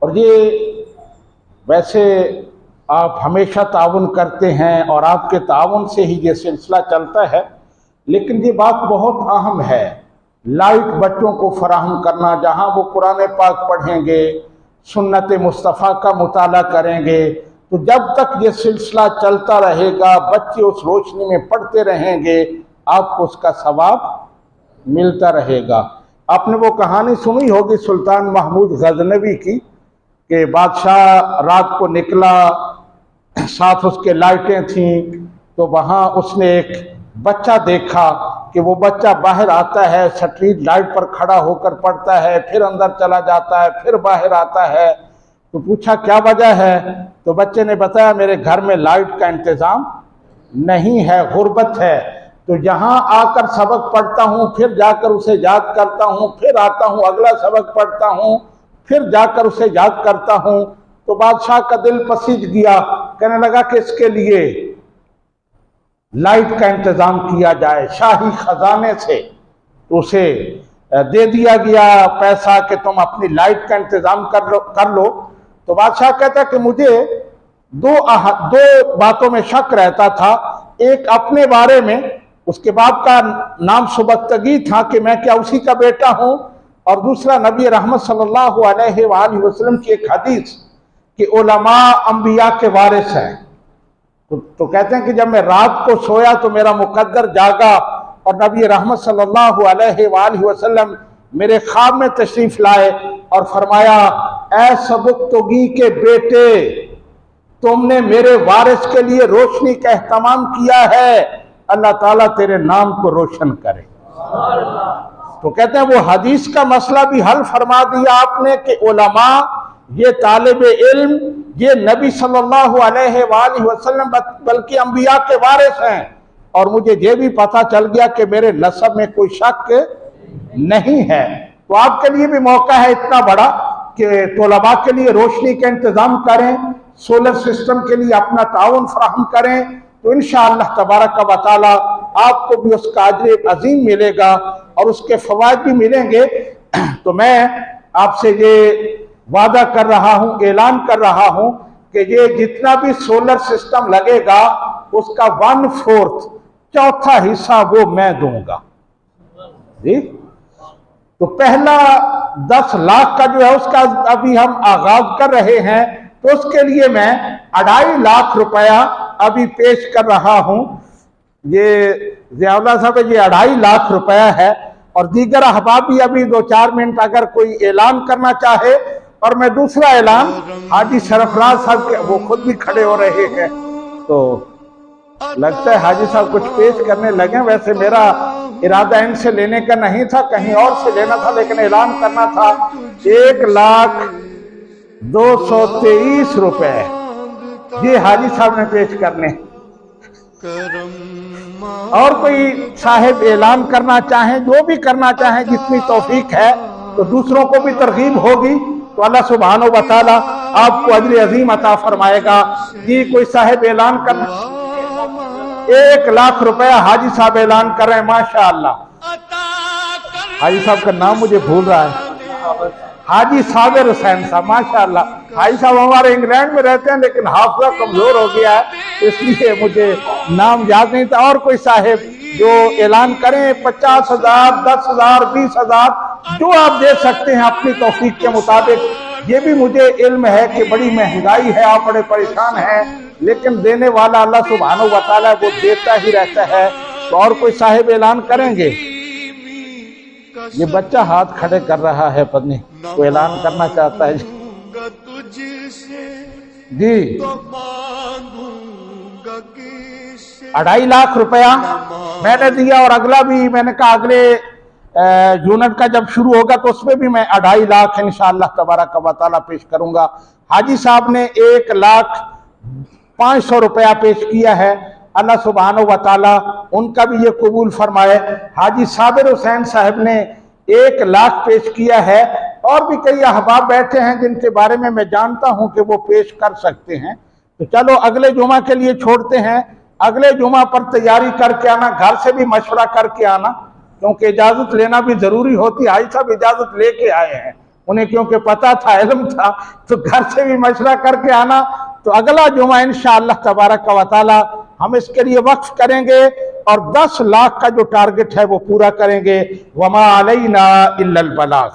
और ये वैसे आप हमेशा ताउन करते हैं और आपके ताउन से ही ये सिलसिला चलता है, लेकिन ये बात बहुत अहम है, लाइट बच्चों को फराहम करना, जहाँ वो कुरान पाक पढ़ेंगे, सुन्नत मुस्तफ़ा का मुताला करेंगे, तो जब तक ये सिलसिला चलता रहेगा, बच्चे उस रोशनी में पढ़ते रहेंगे, आपको उसका सवाब मिलता रहेगा। आपने वो कहानी सुनी होगी सुल्तान महमूद गजनवी की, कि बादशाह रात को निकला, साथ उसके लाइटें थीं, तो वहाँ उसने एक बच्चा देखा कि वो बच्चा बाहर आता है, स्ट्रीट लाइट पर खड़ा होकर पढ़ता है, फिर अंदर चला जाता है, फिर बाहर आता है। तो पूछा क्या वजह है, तो बच्चे ने बताया मेरे घर में लाइट का इंतज़ाम नहीं है, गुर्बत है, तो यहाँ आकर सबक पढ़ता हूँ, फिर जाकर उसे याद करता हूँ, फिर आता हूँ अगला सबक पढ़ता हूँ, फिर जाकर उसे याद करता हूँ। तो बादशाह का दिल पसीज गया, कहने लगा कि इसके लिए लाइट का इंतजाम किया जाए शाही खजाने से। तो उसे दे दिया गया पैसा कि तुम अपनी लाइट का इंतजाम कर लो। तो बादशाह कहता कि मुझे दो बातों में शक रहता था, एक अपने बारे में, उसके बाप का नाम सुबक्तगी था कि मैं क्या उसी का बेटा हूं, और दूसरा नबी रहमत सल्लल्लाहु अलैहि वसल्लम की एक हदीस कि उलमा अंबिया के वारिस हैं। तो कहते हैं कि जब मैं रात को सोया तो मेरा मुकद्दर जागा और नबी रहमत सल्लल्लाहु अलैहि वसल्लम मेरे ख्वाब में तशरीफ लाए और फरमाया, ऐ सबक्तगी के बेटे, तुमने मेरे वारिस के लिए रोशनी का एहतमाम किया है, अल्लाह ताला तेरे नाम को रोशन करे। तो कहते हैं वो हदीस का मसला भी हल फरमा दिया आपने कि उलमा, ये तालिब इल्म, ये नबी सल्लल्लाहु अलैहि वसल्लम बल्कि अंबिया के वारिस हैं। और मुझे ये भी पता चल गया कि मेरे नसब में कोई शक नहीं है। तो आपके लिए भी मौका है इतना बड़ा कि तोलबा के लिए रोशनी का इंतजाम करें, सोलर सिस्टम के लिए अपना ताउन फराहम करें, तो इंशाअल्लाह तबारक व तआला आपको भी उसका अजर अजीम मिलेगा और उसके फवायद भी मिलेंगे। तो मैं आपसे ये वादा कर रहा हूं, ऐलान कर रहा हूं कि ये जितना भी सोलर सिस्टम लगेगा उसका 1/4 चौथा हिस्सा वो मैं दूंगा जी। तो पहला 10 लाख का जो है उसका अभी हम आगाज कर रहे हैं, तो उसके लिए मैं 2.5 लाख रुपया अभी पेश कर रहा हूं। ये ज़ियाउल्लाह साहब, ये 2.5 लाख रुपया है। और दीगर अहबाब भी अभी 2-4 मिनट अगर कोई ऐलान करना चाहे। और मैं दूसरा ऐलान हाजी सरफराज साहब के, वो खुद भी खड़े हो रहे हैं, तो लगता है हाजी साहब कुछ पेश करने लगे। वैसे मेरा इरादा इनसे लेने का नहीं था, कहीं और से लेना था, लेकिन ऐलान करना था। 1,02,23 रुपए ये हाजी साहब ने पेश करने। और कोई साहिब ऐलान करना चाहें, जो भी करना चाहें, जितनी तौफीक है, तो दूसरों को भी तरगीब होगी, तो अल्लाह सुब्हानो व तआला आपको अजर अजीम अता फरमाएगा। जी कोई साहिब ऐलान करना, 1 लाख रुपया हाजी साहब ऐलान कर रहे हैं। माशाअल्लाह, हाजी साहब का नाम मुझे भूल रहा है, हाजी साबिर हुसैन साहब, माशाअल्लाह। हाजी साहब हमारे इंग्लैंड में रहते हैं, लेकिन हाफिजा कमजोर हो गया है, इसलिए मुझे नाम याद नहीं था। और कोई साहिब जो ऐलान करें, 50,000, 10,000, 20,000, जो आप दे सकते हैं अपनी तौफीक के मुताबिक। ये भी मुझे इल्म है कि बड़ी महंगाई है, आप बड़े परेशान हैं, लेकिन देने वाला अल्लाह सुब्हानहू व तआला वो देता ही रहता है। तो और कोई साहिब ऐलान करेंगे? ये बच्चा हाथ खड़े कर रहा है, पत्नी को ऐलान करना चाहता है जी। 2.5 लाख रुपया मैंने दिया, और अगला भी मैंने कहा अगले यूनिट का जब शुरू होगा तो उसमें भी मैं 2.5 लाख इंशाअल्लाह तबारक व तआला पेश करूंगा। हाजी साहब ने 1,05,000 रुपया पेश किया है, अल्लाह सुब्हानहू व तआला उनका भी ये कबूल फरमाए। हाजी साबिर हुसैन साहब ने 1 लाख पेश किया है। और भी कई अहबाब बैठे हैं जिनके बारे में मैं जानता हूं कि वो पेश कर सकते हैं। तो चलो अगले जुमा के लिए छोड़ते हैं, अगले जुमा पर तैयारी करके आना, घर से भी मशवरा करके आना, क्योंकि इजाजत लेना भी जरूरी होती है। हाजी साहब इजाजत लेके आए हैं, उन्हें क्योंकि पता था, इल्म था, तो घर से भी मशवरा करके आना। तो अगला जुमा इंशाअल्लाह तबारक व तआला हम इसके लिए वक्फ करेंगे और 10 लाख का जो टारगेट है वो पूरा करेंगे। वमा अलैना इल्लल बलाग।